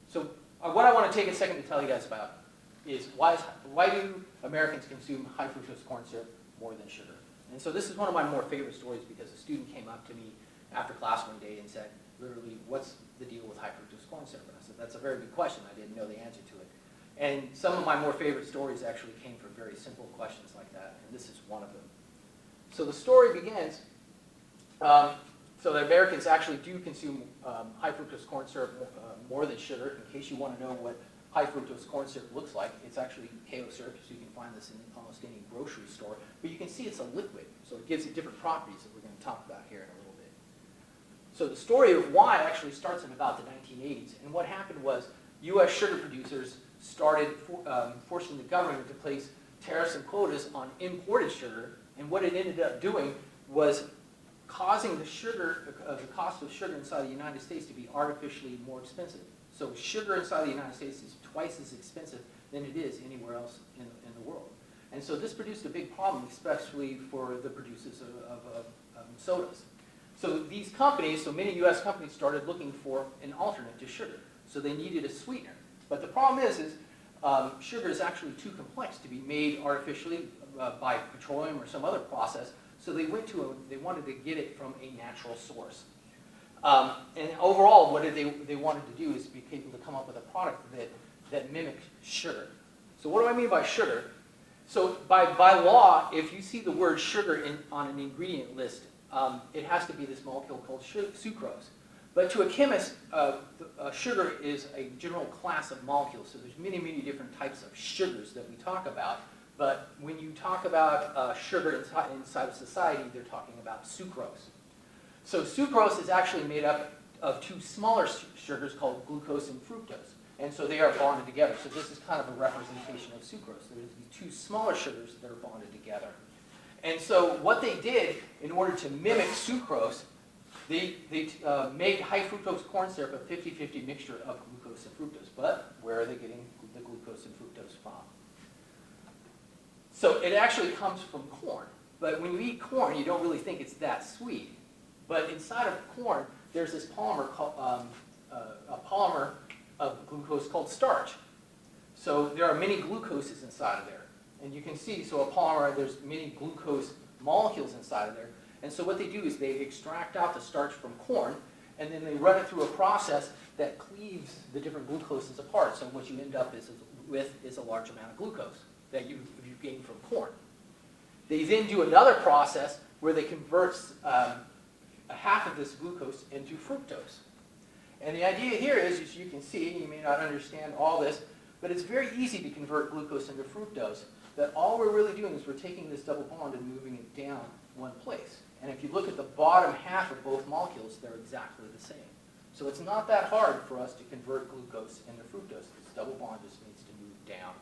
So what I want to take a second to tell you guys about is why do Americans consume high fructose corn syrup more than sugar? And so this is one of my more favorite stories because a student came up to me after class one day and said, literally, what's the deal with high fructose corn syrup? And I said, that's a very good question. I didn't know the answer to it. And some of my more favorite stories actually came from very simple questions like that, and this is one of them. So the story begins, so the Americans actually do consume high fructose corn syrup more than sugar. In case you want to know what high fructose corn syrup looks like, it's actually cacao syrup, so you can find this in almost any grocery store. But you can see it's a liquid, so it gives it different properties that we're going to talk about here in a little bit. So the story of why actually starts in about the 1980s. And what happened was U.S. sugar producers started forcing the government to place tariffs and quotas on imported sugar. And what it ended up doing was causing the cost of sugar inside the United States to be artificially more expensive. So sugar inside the United States is twice as expensive than it is anywhere else in the world. And so this produced a big problem, especially for the producers of sodas. So these companies, so many U.S. companies started looking for an alternate to sugar. So they needed a sweetener. But the problem is sugar is actually too complex to be made artificially by petroleum or some other process. So they wanted to get it from a natural source. And overall, what they wanted to do is be able to come up with a product that mimicked sugar. So what do I mean by sugar? So by law, if you see the word sugar on an ingredient list, it has to be this molecule called sucrose. But to a chemist, sugar is a general class of molecules. So there's many, many different types of sugars that we talk about. But when you talk about sugar inside of society, they're talking about sucrose. So sucrose is actually made up of two smaller sugars called glucose and fructose. And so they are bonded together. So this is kind of a representation of sucrose. There's these two smaller sugars that are bonded together. And so what they did in order to mimic sucrose, they made high fructose corn syrup a 50-50 mixture of glucose and fructose. But where are they getting the glucose and fructose from? So it actually comes from corn. But when you eat corn, you don't really think it's that sweet. But inside of corn, there's this polymer called a polymer of glucose called starch. So there are many glucoses inside of there. And you can see, so a polymer, there's many glucose molecules inside of there. And so what they do is they extract out the starch from corn, and then they run it through a process that cleaves the different glucoses apart. So what you end up with is a large amount of glucose that you've gained from corn. They then do another process where they convert half of this glucose into fructose. And the idea here is, as you can see, you may not understand all this, but it's very easy to convert glucose into fructose. That all we're really doing is we're taking this double bond and moving it down one place. And if you look at the bottom half of both molecules, they're exactly the same. So it's not that hard for us to convert glucose into fructose. This double bond just needs to move down.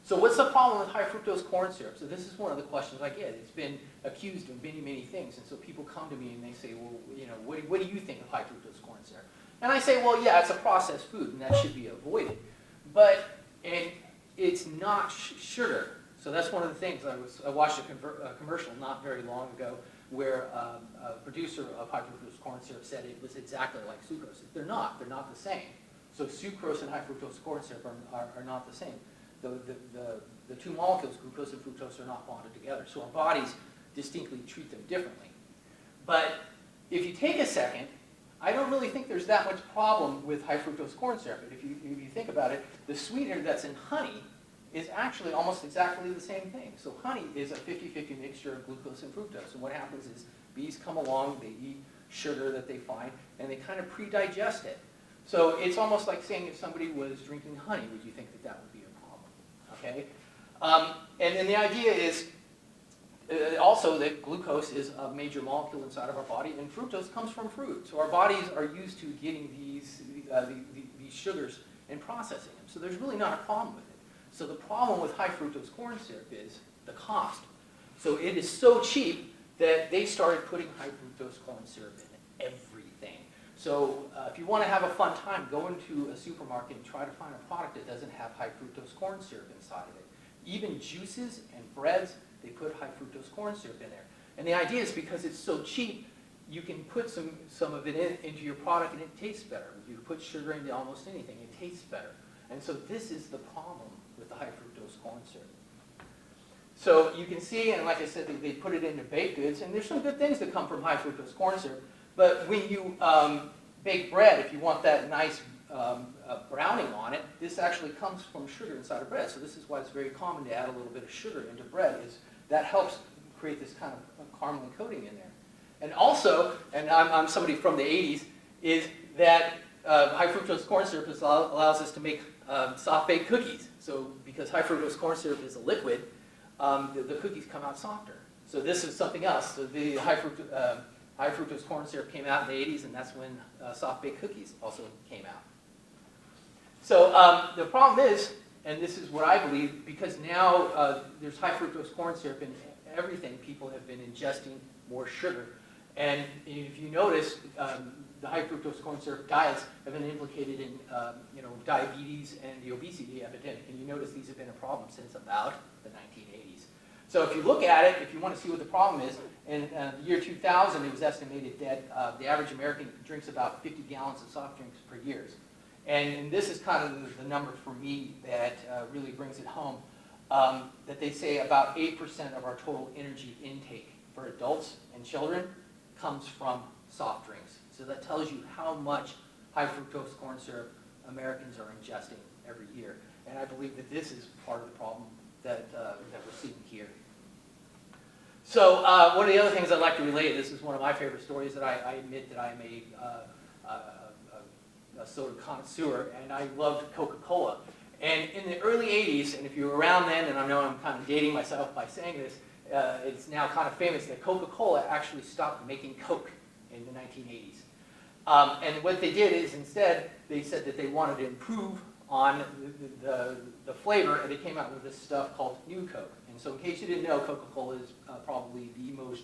So what's the problem with high fructose corn syrup? So this is one of the questions I get. It's been accused of many, many things. And so people come to me and they say, well, you know, what do you think of high fructose corn syrup? And I say, well, yeah, it's a processed food, and that should be avoided. But it's not sugar. So that's one of the things. I watched a commercial not very long ago where a producer of high fructose corn syrup said it was exactly like sucrose. They're not. They're not the same. So sucrose and high fructose corn syrup are not the same. The two molecules, glucose and fructose, are not bonded together. So our bodies distinctly treat them differently. But if you take a second, I don't really think there's that much problem with high fructose corn syrup. If you think about it, the sweetener that's in honey is actually almost exactly the same thing. So honey is a 50-50 mixture of glucose and fructose. And what happens is bees come along, they eat sugar that they find, and they kind of pre-digest it. So it's almost like saying if somebody was drinking honey, would you think that that would be a problem? Okay? And then the idea is also that glucose is a major molecule inside of our body, and fructose comes from fruit. So our bodies are used to getting these sugars and processing them. So there's really not a problem with it. So the problem with high fructose corn syrup is the cost. So it is so cheap that they started putting high fructose corn syrup in everything. So if you want to have a fun time, go into a supermarket and try to find a product that doesn't have high fructose corn syrup inside of it. Even juices and breads, they put high fructose corn syrup in there. And the idea is because it's so cheap, you can put some of it into your product and it tastes better. If you put sugar into almost anything, it tastes better. And so this is the problem with the high fructose corn syrup. So you can see, and like I said, they put it into baked goods, and there's some good things that come from high fructose corn syrup. But when you bake bread, if you want that nice browning on it, this actually comes from sugar inside of bread. So this is why it's very common to add a little bit of sugar into bread. That helps create this kind of caramel coating in there. And also, and I'm somebody from the 80s, is that high fructose corn syrup allows us to make soft baked cookies. So because high fructose corn syrup is a liquid, the cookies come out softer. So this is something else. So the high fructose corn syrup came out in the 80s, and that's when soft baked cookies also came out. So the problem is, and this is what I believe, because now there's high fructose corn syrup in everything, people have been ingesting more sugar. And if you notice, the high fructose corn syrup diets have been implicated in diabetes and the obesity epidemic. And you notice these have been a problem since about the 1980s. So if you look at it, if you want to see what the problem is, in the year 2000, it was estimated that the average American drinks about 50 gallons of soft drinks per year. And this is kind of the number for me that really brings it home, that they say about 8% of our total energy intake for adults and children comes from soft drinks. So that tells you how much high fructose corn syrup Americans are ingesting every year. And I believe that this is part of the problem that we're seeing here. So one of the other things I'd like to relate, this is one of my favorite stories, that I admit that I'm a soda connoisseur, and I loved Coca-Cola. And in the early 80s, and if you were around then, and I know I'm kind of dating myself by saying this, it's now kind of famous that Coca-Cola actually stopped making Coke in the 1980s. And what they did is instead, they said that they wanted to improve on the flavor, and they came out with this stuff called New Coke. And so in case you didn't know, Coca-Cola is probably the most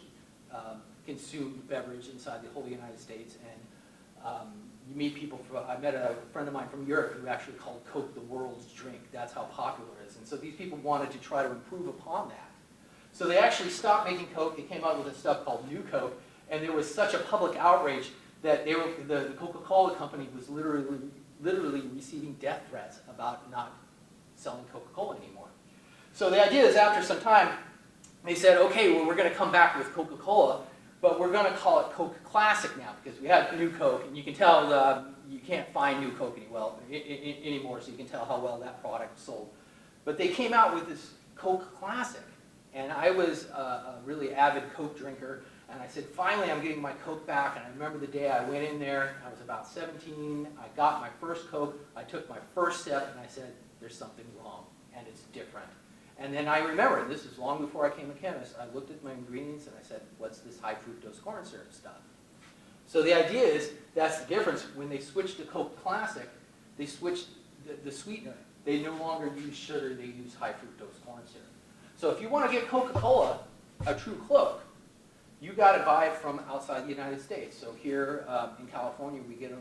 consumed beverage inside the whole United States. And you meet people I met a friend of mine from Europe who actually called Coke the world's drink. That's how popular it is. And so these people wanted to try to improve upon that. So they actually stopped making Coke. They came out with a stuff called New Coke, and there was such a public outrage that the Coca-Cola company was literally receiving death threats about not selling Coca-Cola anymore. So the idea is, after some time, they said, okay, well, we're going to come back with Coca-Cola, but we're going to call it Coke Classic now, because we have New Coke, and you can tell you can't find New Coke anymore, so you can tell how well that product sold. But they came out with this Coke Classic. And I was a really avid Coke drinker, and I said, finally, I'm getting my Coke back. And I remember the day I went in there. I was about 17. I got my first Coke. I took my first sip, and I said, there's something wrong, and it's different. And then I remember, and this is long before I became a chemist, I looked at my ingredients, and I said, what's this high fructose corn syrup stuff? So the idea is, that's the difference. When they switched to Coke Classic, they switched the sweetener. They no longer use sugar. They use high fructose corn syrup. So if you want to get Coca-Cola, a true Coke, you got to buy it from outside the United States. So here in California, we get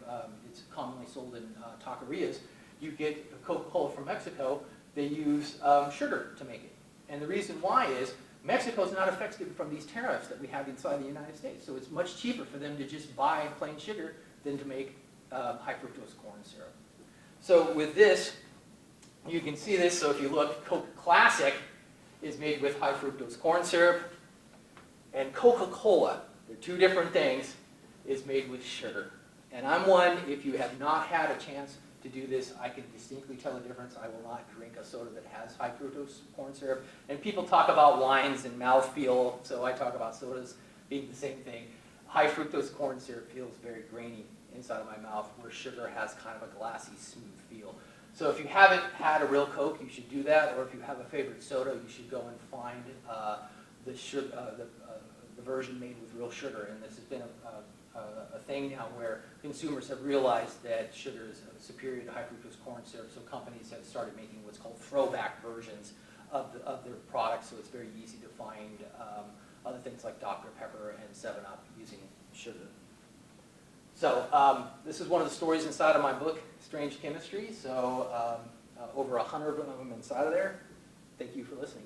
it's commonly sold in taquerias. You get Coca-Cola from Mexico. They use sugar to make it. And the reason why is Mexico is not affected from these tariffs that we have inside the United States. So it's much cheaper for them to just buy plain sugar than to make high fructose corn syrup. So with this, you can see this. So if you look, Coke Classic is made with high fructose corn syrup, and Coca-Cola, they're two different things, is made with sugar. And I'm one, if you have not had a chance to do this, I can distinctly tell the difference. I will not drink a soda that has high fructose corn syrup. And people talk about wines and mouthfeel, so I talk about sodas being the same thing. High fructose corn syrup feels very grainy inside of my mouth, where sugar has kind of a glassy, smooth feel. So if you haven't had a real Coke, you should do that. Or if you have a favorite soda, you should go and find the version made with real sugar. And this has been a thing now where consumers have realized that sugar is superior to high fructose corn syrup. So companies have started making what's called throwback versions of their products. So it's very easy to find other things like Dr. Pepper and 7-Up using sugar. So this is one of the stories inside of my book, Strange Chemistry. So over 100 of them inside of there. Thank you for listening.